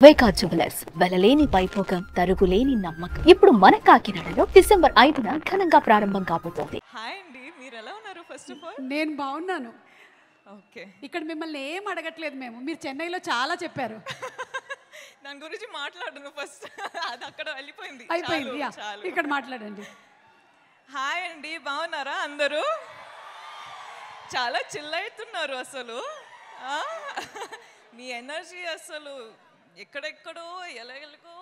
వైకా jewellers వెలలేని Vaibhogam తరుగులేని నమ్మకం ఇప్పుడు మన కాకినాడలో డిసెంబర్ 5న ఘనంగా ప్రారంభం కాబోతోంది. హాయ్ అండి, మీరు ఎలా ఉన్నారు? ఫస్ట్ ఆఫ్ ఆల్ నేను బాగున్నాను. ఓకే, ఇక్కడ మిమ్మల్ని ఏం అడగట్లేదు మేము. మీరు చెన్నైలో చాలా చెప్పారు. దాని గురించి మాట్లాడను ఫస్ట్. అది అక్కడ వెళ్ళిపోయింది, అయిపోయింది. చాలు. ఇక్కడ మాట్లాడండి. హాయ్ అండి, బాగున్నారా అందరూ? చాలా చిల్ అవుతున్నారు అసలు. మీ ఎనర్జీ అసలు ఎక్కడెక్కడో ఎలాగెలాగో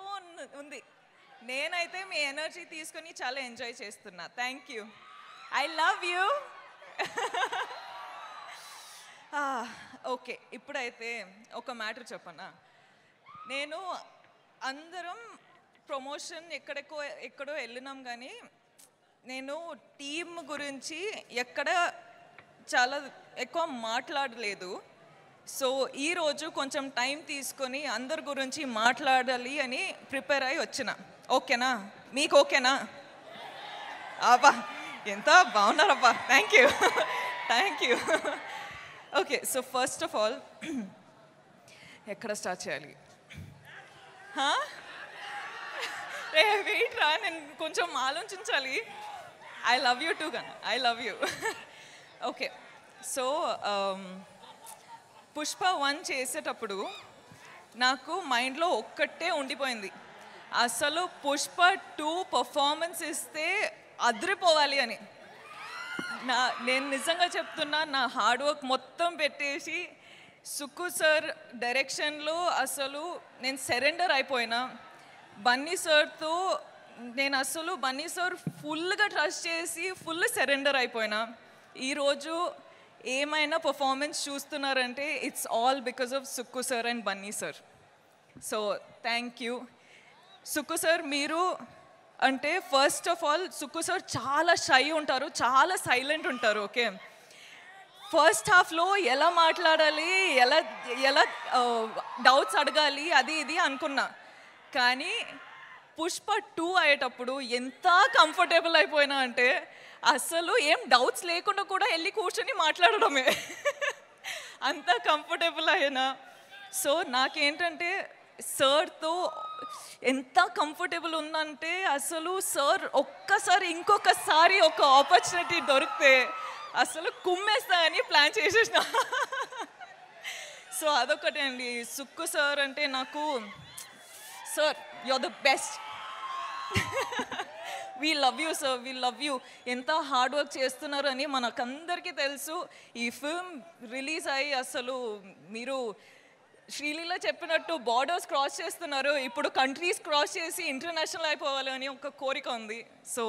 ఉంది. నేనైతే మీ ఎనర్జీ తీసుకొని చాలా ఎంజాయ్ చేస్తున్నా. Thank you, I love you. Okay, ఇప్పుడైతే ఒక మ్యాటర్ చెప్పనా. నేను అందరం ప్రమోషన్ ఎక్కడో వెళ్ళినాం, కానీ నేను టీమ్ గురించి ఎక్కడ చాలా ఎక్కువ మాట్లాడలేదు. సో ఈరోజు కొంచెం టైం తీసుకొని అందరి గురించి మాట్లాడాలి అని ప్రిపేర్ అయ్యి వచ్చిన. ఓకేనా? మీకు ఓకేనా? అబ్బా, ఎంత బాగున్నారబ్బా. Thank you, thank you. Okay, so first of all ఎక్కడ స్టార్ట్ చేయాలి? వెయిట్ రా, నేను కొంచెం ఆలోచించాలి. ఐ లవ్ యూ టూ కన్నా, I love you. Okay, so Pushpa 1 చేసేటప్పుడు నాకు మైండ్లో ఒక్కటే ఉండిపోయింది, అసలు పుష్ప 2 పర్ఫార్మెన్స్ ఇస్తే అదిరిపోవాలి అని. నేను నిజంగా చెప్తున్నా, నా హార్డ్ వర్క్ మొత్తం పెట్టేసి సుక్కు సార్ డైరెక్షన్లో అసలు నేను సరెండర్ అయిపోయినా. బన్నీ సార్తో నేను అసలు బన్నీ సార్ ఫుల్గా ట్రస్ట్ చేసి ఫుల్ సరెండర్ అయిపోయినా. ఈరోజు ఏమైనా పర్ఫార్మెన్స్ చూస్తున్నారంటే it's all because of Sukku sir and Bunny sir. So thank you Sukku sir. మీరు అంటే first of all Sukku sir చాలా షై ఉంటారు, చాలా సైలెంట్ ఉంటారు. ఓకే, ఫస్ట్ హాఫ్లో ఎలా మాట్లాడాలి, ఎలా ఎలా డౌట్స్ అడగాలి అది ఇది అనుకున్నా. కానీ పుష్ప 2 అయ్యేటప్పుడు ఎంత కంఫర్టబుల్ అయిపోయినా అంటే అసలు ఏం డౌట్స్ లేకుండా కూడా వెళ్ళి కూర్చొని మాట్లాడడమే. అంత కంఫర్టబుల్ అయినా. సో నాకేంటంటే సార్తో ఎంత కంఫర్టబుల్ ఉందంటే అసలు సార్ ఒక్కసారి ఇంకొకసారి ఒక ఆపర్చునిటీ దొరికితే అసలు కుమ్మేస్తా అని ప్లాన్ చేసేసిన. సో అదొకటే అండి. సుక్కు సార్ అంటే నాకు, sir you are the best. We love you sir, we love you. ఎంత హార్డ్ వర్క్ చేస్తున్నారు అని మనకందరికీ తెలుసు. ఈ ఫిల్మ్ రిలీజ్ అయ్యి అసలు మీరు శ్రీలీల చెప్పినట్టు బార్డర్స్ క్రాస్ చేస్తున్నారు. ఇప్పుడు కంట్రీస్ క్రాస్ చేసి ఇంటర్నేషనల్ అయిపోవాలి అని ఒక కోరిక ఉంది. సో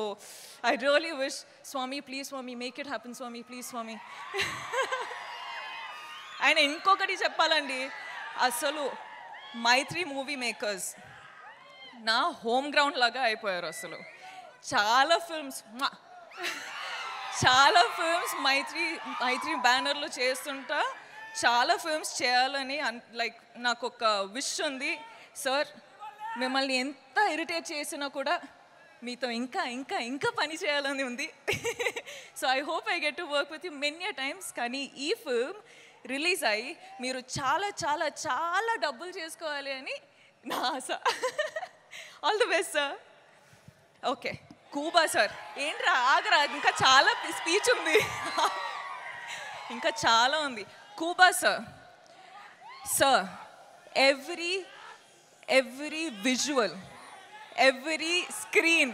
ఐ రియలీ విష్, స్వామి ప్లీజ్ స్వామి మేక్ ఇట్ హ్యాపెన్, స్వామి ప్లీజ్ స్వామి. ఆయన ఇంకొకటి చెప్పాలండి, అసలు మైత్రి మూవీ మేకర్స్ నా హోమ్ గ్రౌండ్ లాగా అయిపోయారు. అసలు చాలా ఫిల్మ్స్ మైత్రి బ్యానర్లో చేస్తుంటా. చాలా ఫిల్మ్స్ చేయాలని లైక్ నాకు ఒక విష్ ఉంది. సార్ మిమ్మల్ని ఎంత ఇరిటేట్ చేసినా కూడా మీతో ఇంకా ఇంకా ఇంకా పని చేయాలని ఉంది. So I hope I get to work with you many times. కానీ ఈ ఫిల్మ్ రిలీజ్ అయ్యి మీరు చాలా చాలా చాలా డబ్బులు చేసుకోవాలి అని నా ఆశ. All the best sir. Okay, Kuba sir ఏంట్రా ఆగరా, ఇంకా చాలా స్పీచ్ ఉంది, ఇంకా చాలా ఉంది. Kuba sir, sir every visual, every screen,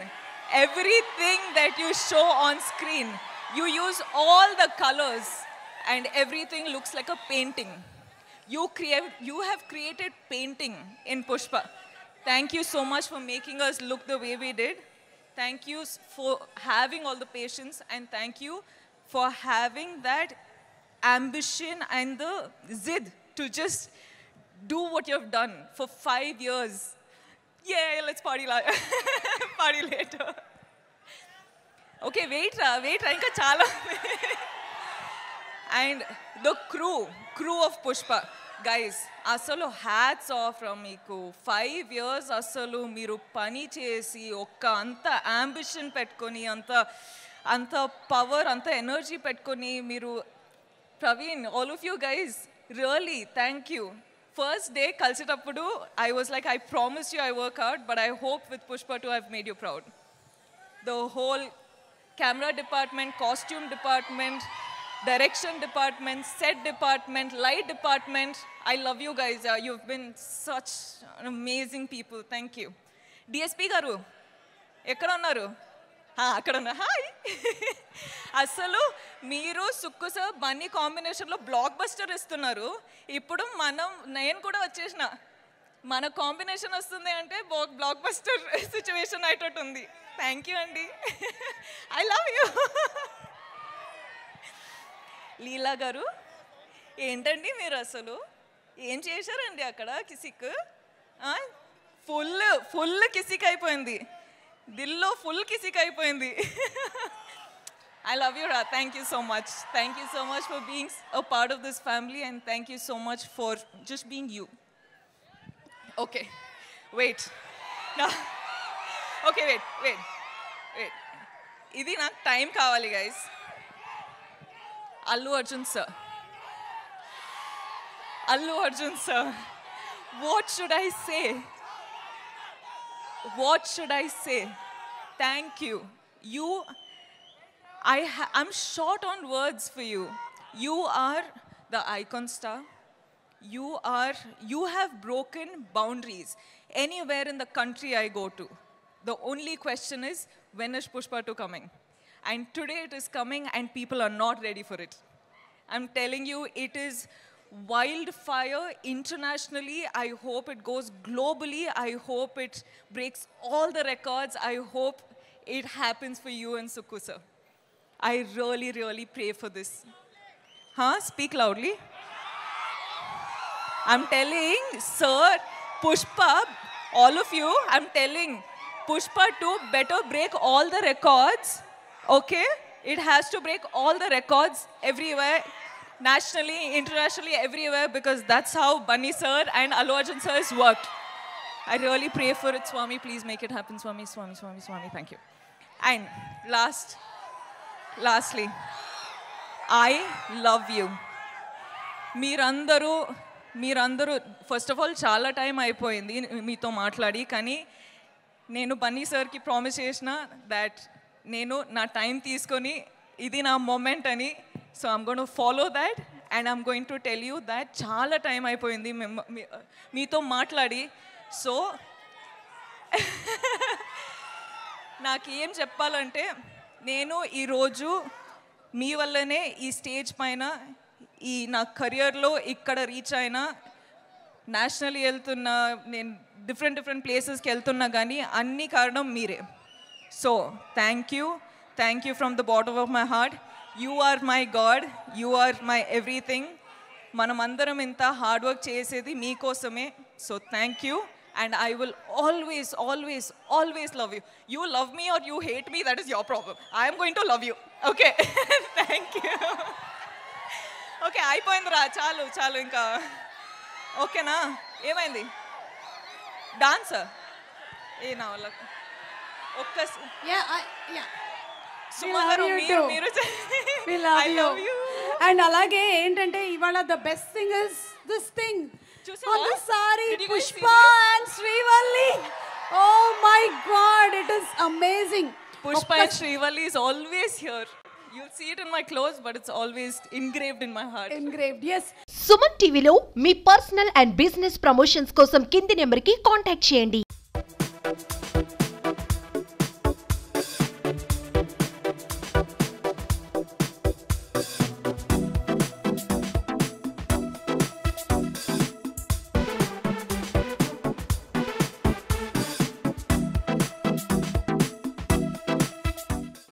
everything that you show on screen, you use all the colors and everything looks like a painting. You have created painting in Pushpa. Thank you so much for making us look the way we did. Thank you for having all the patience, and thank you for having that ambition and the zid to just do what you have done for 5 years. Yeah, let's party party later. Okay, wait ra, inka chala. And the crew of Pushpa. Guys అసలు hats off from మీకు. 5 years అసలు మీరు పని చేసి అంత ambition పెట్టుకొని అంత power అంత ఎనర్జీ పెట్టుకొని మీరు, Praveen, all of you guys really thank you first day కలిసేటప్పుడు I was like I promise you I work out but I hope with Pushpa 2 I've made you proud. The whole camera department, costume department, direction department, set department, light department, I love you guys. You've been such amazing people. Thank you. DSP garu ekkada unnaru? అక్కడ ఉన్నా. Hi. అసలు మీరు Sukku sir Bunny కాంబినేషన్లో block buster ఇస్తున్నారు. ఇప్పుడు నేను కూడా వచ్చేసిన, మన కాంబినేషన్ వస్తుంది అంటే బ్లాక్ బస్టర్ సిచ్యువేషన్ అయ్యేటట్టు ఉంది. థ్యాంక్ యూ అండి. I love you. లీలా గారు ఏంటండి మీరు అసలు ఏం చేశారండి అక్కడ? కిసిక్ ఫుల్ కిసిక్ అయిపోయింది, దిల్లో ఫుల్ కిసిక్ అయిపోయింది. I love you, Ra. Thank you so much. Thank you so much for being a part of this family, and thank you so much for just being you. Okay, wait. No. Okay, wait. Idi నాకు time కావాలి guys. Allu Arjun sir. What should I say? Thank you. I'm short on words for you. You are the icon star. You have broken boundaries anywhere in the country I go to. The only question is, when is Pushpa 2 coming? And today it is coming and people are not ready for it. I'm telling you, it is wildfire internationally. I hope it goes globally. I hope it breaks all the records. I hope it happens for you and Sukku sir. I really pray for this. Speak loudly. I'm telling sir, Pushpa, all of you, I'm telling Pushpa 2 better break all the records. Okay? It has to break all the records everywhere, nationally, internationally, everywhere, because that's how Bunny sir and Allu Arjun sir has worked. I really pray for it, Swami. Please make it happen, Swami. Thank you. And lastly, I love you. మీరందరూ first of all చాలా time అయిపోయింది మీతో మాట్లాడి, కానీ నేను బన్నీ సార్కి promise చేసిన that నేను నా టైం తీసుకొని ఇది నా మూమెంట్ అని. So I'm going to follow that and I'm going to tell you that చాలా టైం అయిపోయింది మీతో మాట్లాడి. సో నాకు ఏం చెప్పాలంటే, నేను ఈరోజు మీ వల్లనే ఈ స్టేజ్ పైన ఈ నా కెరియర్లో ఇక్కడ రీచ్ అయినా, నేషనల్లీ వెళ్తున్నా, నేను డిఫరెంట్ ప్లేసెస్కి వెళ్తున్నా, కానీ అన్ని కారణం మీరే. So thank you from the bottom of my heart. You are my god, you are my everything. మనమందరం ఇంత హార్డ్ వర్క్ చేసేది మీకోసమే. So thank you. And I will always love you. You love me or you hate me, that is your problem. I am going to love you. Okay? Thank you. Okay, అయిపోయిందిరా, చాలు ఇంకా. ఓకేనా? ఏమైంది? Dance నా వల్ల I love you. And అలాగే ఏంటంటే ఇవాళ the best thing is this thing. On the sari, Pushpa and Srivalli. Oh my God, it is amazing. Pushpa and Srivalli is always here. You'll see it in my clothes, but it's always engraved in my heart. Engraved, yes. Suman టీవీలో మీ personal and business promotions కోసం కింది నెంబర్కి contact చేయండి.